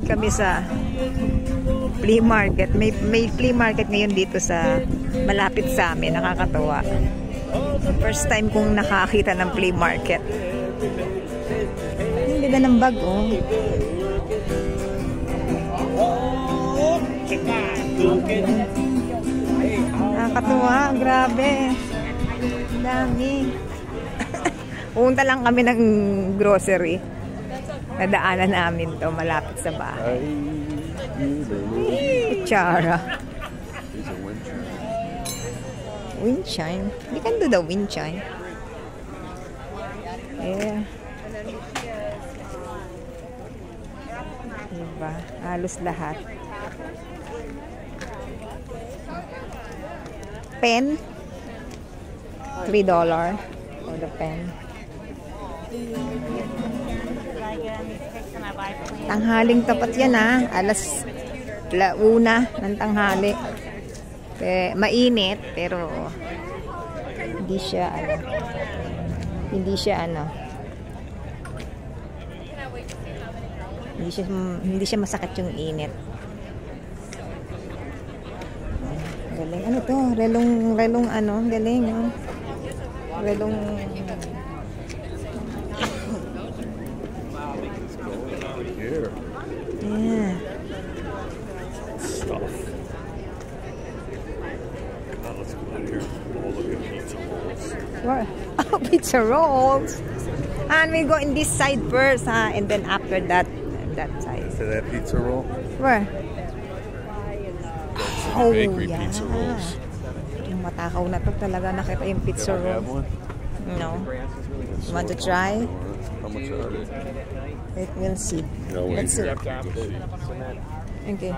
Kami sa flea market. May flea market ngayon dito sa malapit sa amin. Nakakatuwa. First time kong nakakita ng flea market. Ang ganda ng bag, oh. Nakakatuwa. Grabe. Dami. Pumunta lang kami ng grocery. Nadaanan namin to malapit sa bahay. Kutsara. Wind chime. You can do the wind chime. Yeah. Diba? Halos lahat. Pen. $3 for the pen. Tanghaling tapat yan, ha. Alas 1 ng tanghali. Mainit pero hindi siya hindi siya masakit yung init. Galing. Ano to? Relong galing, oh. Relong yeah. Stuff. Now let's go out here. Oh, look at pizza rolls. What? Oh, pizza rolls. And we go in this side first, huh? And then after that side. To that pizza roll? Where? Oh, bakery pizza rolls. Yung matakaw na to talaga nakita yung pizza roll. No. You want to try? How much are they? We'll see. No, Let's see. here. Okay.